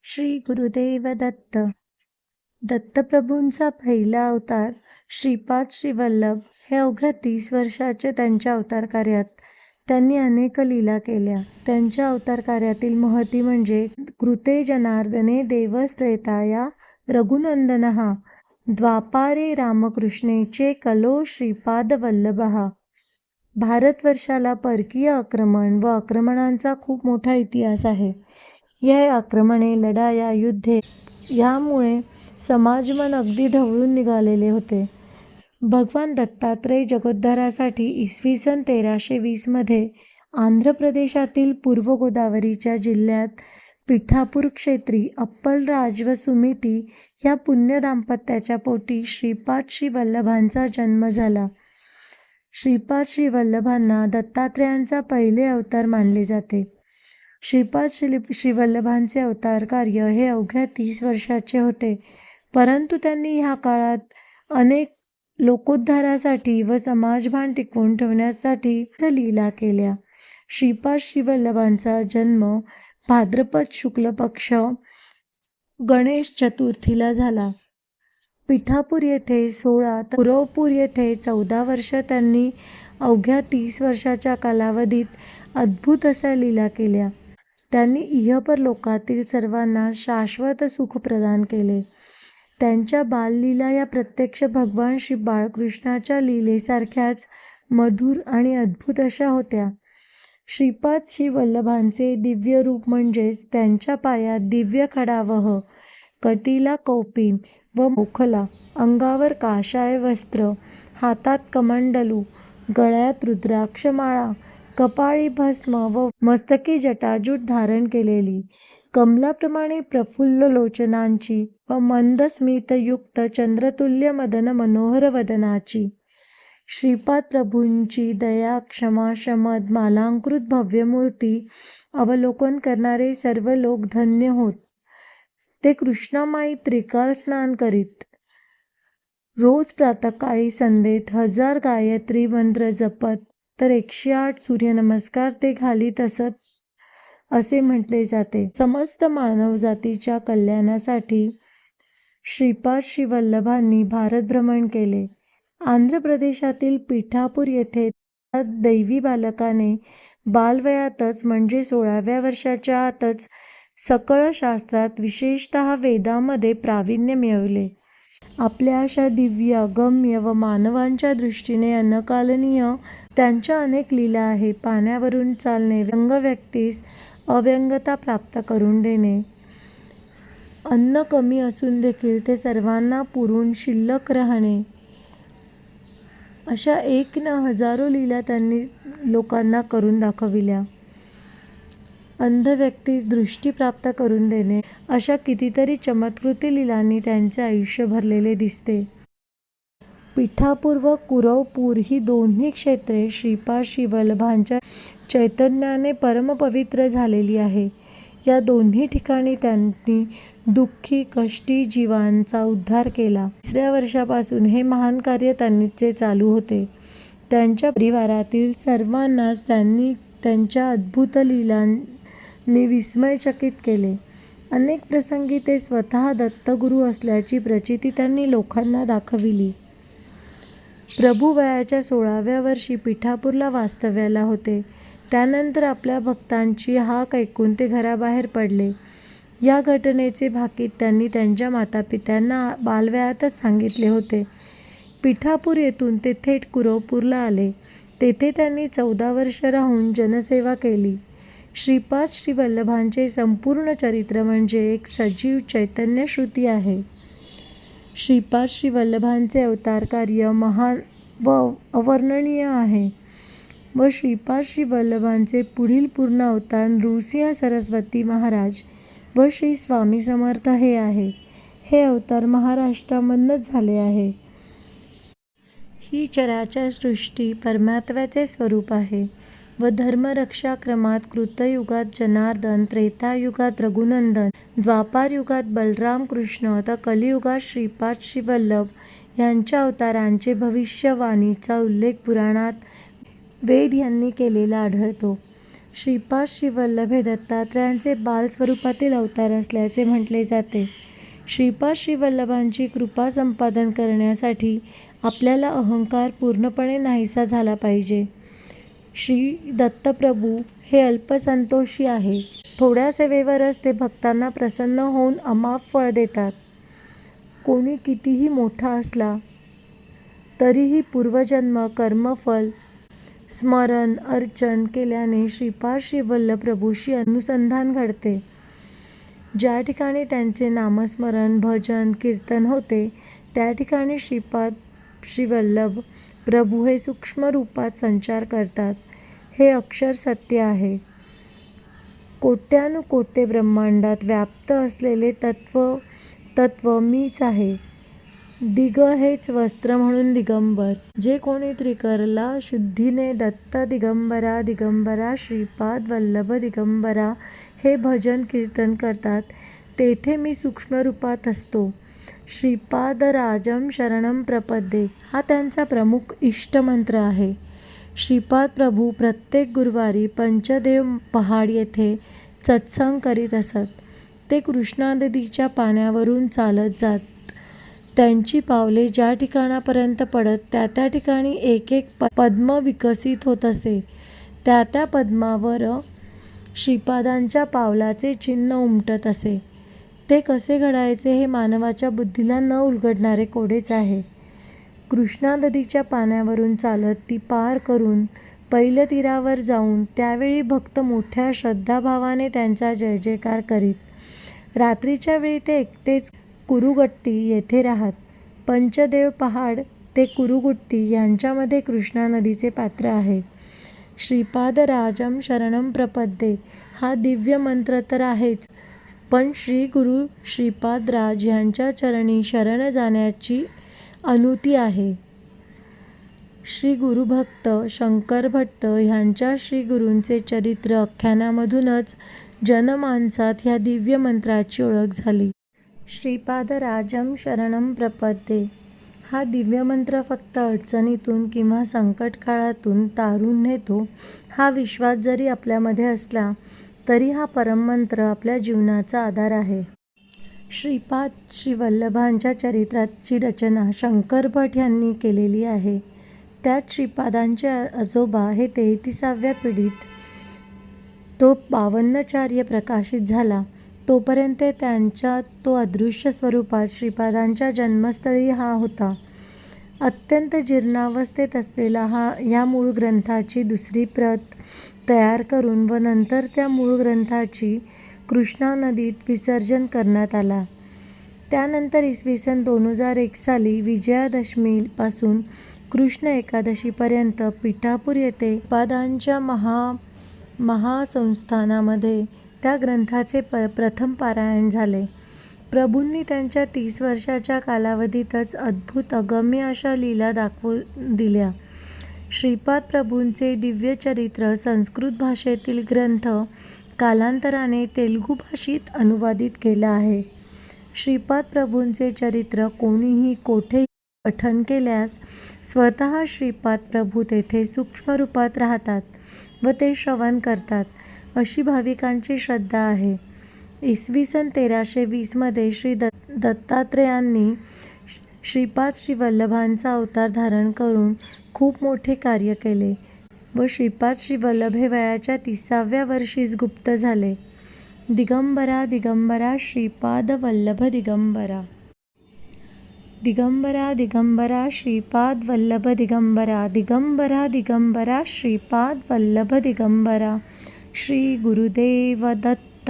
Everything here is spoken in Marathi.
श्री गुरुदेव दत्त. दत्तप्रभूंचा पहिला अवतार श्रीपाद श्रीवल्लभ हे अवघ्या 30 वर्षाचे त्यांच्या अवतार कार्यात त्यांनी अनेक लीला केल्या. त्यांच्या अवतार कार्यातील महती म्हणजे कृते जनार्दने देवस्त्रेताया रघुनंदनः द्वापारे रामकृष्णेचे कलो श्रीपाद वल्लभः. भारतवर्षाला परकीय आक्रमण व आक्रमणांचा खूप मोठा इतिहास आहे. या आक्रमणे, लढाया, युद्धे यामुळे समाजमन अगदी ढवळून निघालेले होते. भगवान दत्तात्रेय जगोद्धारासाठी इसवी सन 1320 मध्ये आंध्र प्रदेशातील पूर्व गोदावरीच्या जिल्ह्यात पिठापूर क्षेत्री अप्पलराज व सुमिती या पुण्य दाम्पत्याच्या पोटी श्रीपाद श्रीवल्लभांचा जन्म झाला. श्रीपाद श्रीवल्लभांना दत्तात्रेयांचा पहिले अवतार मानले जाते. श्रीपाद श्रीवल्लभांचे अवतार कार्य हे अवघ्या 30 वर्षाचे होते, परंतु त्यांनी ह्या काळात अनेक लोकोद्धारासाठी व समाजभान टिकवून ठेवण्यासाठी लीला केल्या. श्रीपाद श्रीवल्लभांचा जन्म भाद्रपद शुक्ल पक्ष गणेश चतुर्थीला झाला. पिठापूर येथे 16, कुरवपूर येथे 14 वर्ष त्यांनी अवघ्या 30 वर्षाच्या कालावधीत अद्भुत अशा लीला केल्या. त्यांनी इहपर लोकातील सर्वांना शाश्वत सुख प्रदान केले. त्यांच्या बाललीला या प्रत्यक्ष भगवान श्री बाळकृष्णाच्या लीलेसारख्याच मधुर आणि अद्भुत अशा होत्या. श्रीपाद श्रीवल्लभांचे दिव्य रूप म्हणजेच त्यांच्या पायात दिव्य खडावह, कटीला कौपीन व मोखला, अंगावर काषाय वस्त्र, हातात कमंडलू, गळ्यात रुद्राक्षमाळा, कपाळी भस्म व मस्तकी जटाजूट धारण केलेली, कमलाप्रमाणे प्रफुल्ल लोचनांची व मंद स्मितयुक्त चंद्रतुल्य मदन मनोहर वदनाची, श्रीपाद प्रभूंची दया, क्षमा, शमद, मालांकृत भव्य मूर्ती अवलोकन करणारे सर्व लोक धन्य होत. ते कृष्णामाई त्रिकाल स्नान करीत. रोज प्रातःकाळी संध्येत 1000 गायत्री मंत्र जपत तर 108 सूर्यनमस्कार ते घालीत असत असे म्हटले जाते. समस्त मानवजातीच्या कल्याणासाठी श्रीपाद श्रीवल्लभांनी भारत भ्रमण केले. आंध्र प्रदेशातील पिठापूर येथे दैवी बालकाने बालवयातच म्हणजे 16व्या वर्षाच्या आतच सकळ शास्त्रात विशेषतः वेदामध्ये प्रावीण्य मिळवले. आपल्या अशा दिव्य, अगम्य व मानवांच्या दृष्टीने अनकालनीय त्यांच्या अनेक लीला आहे. पाण्यावरून चालणे, व्यंग व्यक्तीस अव्यंगता प्राप्त करून देणे, अन्न कमी असून देखील ते सर्वांना पुरून शिल्लक राहणे, अशा एक न हजारो लीला त्यांनी लोकांना करून दाखविल्या. अंध व्यक्तीस दृष्टी प्राप्त करून देणे, अशा कितीतरी चमत्कृती लीलांनी त्यांचे आयुष्य भरलेले दिसते. पिठापूर व कुरवपूर ही दोन्ही क्षेत्रे श्रीपाद श्रीवल्लभांच्या चैतन्याने परमपवित्र झालेली आहे. या दोन्ही ठिकाणी त्यांनी दुःखी, कष्टी जीवांचा उद्धार केला. 3ऱ्या वर्षापासून हे महान कार्य त्यांचे चालू होते. त्यांच्या परिवारातील सर्वांनाच त्यांनी त्यांच्या अद्भुत लीलांनी विस्मयचकित केले. अनेक प्रसंगी ते स्वतः दत्तगुरू असल्याची प्रचिती त्यांनी लोकांना दाखविली. प्रभू वयाच्या 16व्या वर्षी पिठापूरला वास्तव्याला होते. त्यानंतर आपल्या भक्तांची हाक ऐकून ते घराबाहेर पडले. या घटनेचे भाकीत त्यांनी त्यांच्या मातापित्यांना बालवयातच सांगितले होते. पिठापूर येथून ते थेट कुरवपूरला आले. तेथे त्यांनी 14 वर्ष राहून जनसेवा केली. श्रीपाद श्रीवल्लभांचे संपूर्ण चरित्र म्हणजे एक सजीव चैतन्यश्रुती आहे. श्रीपाद श्रीवल्लभांचे अवतार कार्य महान व अवर्णनीय आहे व श्रीपाद श्रीवल्लभांचे पुढील पूर्ण अवतार नृसिंह सरस्वती महाराज व श्री स्वामी समर्थ हे आहे. हे अवतार महाराष्ट्रामधूनच झाले आहे. ही चराचर सृष्टी परमात्म्याचे स्वरूप आहे व धर्मरक्षाक्रमात कृतयुगात जनार्दन, त्रेतायुगात रघुनंदन, द्वापारयुगात बलराम कृष्ण तर कलियुगात श्रीपाद श्रीवल्लभ यांच्या अवतारांचे भविष्यवाणीचा उल्लेख पुराणात वेद यांनी केलेला आढळतो. श्रीपाद श्रीवल्लभ हे दत्तात्रयांचे बाल स्वरूपातील अवतार असल्याचे म्हटले जाते. श्रीपाद श्रीवल्लभांची कृपा संपादन करण्यासाठी आपल्याला अहंकार पूर्णपणे नाहीसा झाला पाहिजे. श्री दत्तप्रभू हे अल्पसंतोषी आहे. थोड्या सेवेवरच ते भक्तांना प्रसन्न होऊन अमाप फळ देतात. कोणी कितीही मोठा असला तरीही पूर्वजन्म कर्मफल स्मरण अर्चन केल्याने श्रीपाद श्रीवल्लभ प्रभूशी अनुसंधान घडते. ज्या ठिकाणी त्यांचे नामस्मरण भजन कीर्तन होते त्या ठिकाणी श्रीपाद श्रीवल्लभ प्रभू हे सूक्ष्म रूपात संचार करतात. हे अक्षर सत्य आहे. कोट्यानुकोटे ब्रह्मांडात व्याप्त असलेले तत्व मीच आहे. दिग हेच वस्त्र म्हणून दिगंबर. जे कोणी त्रिकरला शुद्धीने दत्त दिगंबरा दिगंबरा श्रीपाद वल्लभ दिगंबरा हे भजन कीर्तन करतात तेथे मी सूक्ष्म रूपात असतो. श्रीपादराजं शरणं प्रपद्ये हा त्यांचा प्रमुख इष्टमंत्र आहे. श्रीपाद प्रभू प्रत्येक गुरुवारी पंचदेव पहाड येथे सत्संग करीत असत. ते कृष्णा नदीच्या पाण्यावरून चालत जात. त्यांची पावले ज्या ठिकाणापर्यंत पडत त्या त्या ठिकाणी एक एक पद्म विकसित होत असे. त्या त्या पद्मावर श्रीपादांच्या पावलाचे चिन्ह उमटत असे. ते कसे घडायचे हे मानवाच्या बुद्धीला न उलगडणारे कोडेच आहे. कृष्णा नदीच्या पाण्यावरून चालत ती पार करून पैल तीरावर जाऊन त्यावेळी भक्त मोठ्या श्रद्धाभावाने त्यांचा जय जयकार करीत. रात्रीच्या वेळी ते एकटेच कुरुगट्टी येथे राहत. पंचदेव पहाड ते कुरुगुट्टी यांच्यामध्ये कृष्णा नदीचे पात्र आहे. श्रीपादराजं शरणं प्रपद्ये हा दिव्य मंत्र तर आहेच, पण श्री गुरु श्रीपादराज यांच्या चरणी शरण जाण्याची अनुती आहे. श्री गुरुभक्त शंकर भट्ट ह्यांच्या श्री गुरूंचे चरित्र आख्यानामधूनच जनमानसात ह्या दिव्य मंत्राची ओळख झाली. श्रीपादराजं शरणं प्रपद्ये हा दिव्यमंत्र फक्त अडचणीतून किंवा संकटकाळातून तारून नेतो हा विश्वास जरी आपल्यामध्ये असला तरी हा परममंत्र आपल्या जीवनाचा आधार आहे. श्रीपाद श्रीवल्लभांच्या चरित्राची रचना शंकर भट यांनी केलेली आहे. त्यात श्रीपादांचे आजोबा हे 33व्या पिढीत तो 52चार्य प्रकाशित झाला तोपर्यंत त्यांच्या तो अदृश्य स्वरूपात श्रीपादांच्या जन्मस्थळी हा होता. अत्यंत जीर्णावस्थेत असलेला या मूळ ग्रंथाची दुसरी प्रत तयार करून व नंतर त्या मूळ ग्रंथाची कृष्णा नदीत विसर्जन करण्यात आला. त्यानंतर इसवी सन 2001 साली विजयादशमीपासून कृष्ण एकादशीपर्यंत पिठापूर येथे श्रीपादांच्या महासंस्थानामध्ये त्या ग्रंथाचे प्रथम पारायण झाले. प्रभूंनी त्यांच्या 30 वर्षाच्या कालावधीतच अद्भुत अगम्य अशा लीला दाखवून दिल्या. श्रीपाद प्रभूंचे दिव्य चरित्र संस्कृत भाषेतील ग्रंथ कालांतराने तेलुगू भाषेत अनुवादित केला आहे. श्रीपाद प्रभूंचे चरित्र कोणीही कोठेही पठण केल्यास स्वतः श्रीपाद प्रभू तेथे सूक्ष्म रूपात राहतात व ते श्रवण करतात अशी भाविकांची श्रद्धा आहे. इसवी सन 1320 मध्ये श्री दत्तात्रेयांनी श्रीपाद श्रीवल्लभांचा अवतार धारण करून खूप मोठे कार्य केले व श्रीपाद श्रीवल्लभ हे वयाच्या 30व्या वर्षीच गुप्त झाले. दिगंबरा दिगंबरा श्रीपाद वल्लभ दिगंबरा. दिगंबरा दिगंबरा श्रीपाद वल्लभ दिगंबरा. दिगंबरा दिगंबरा श्रीपाद वल्लभ दिगंबरा. श्री गुरुदेव दत्त.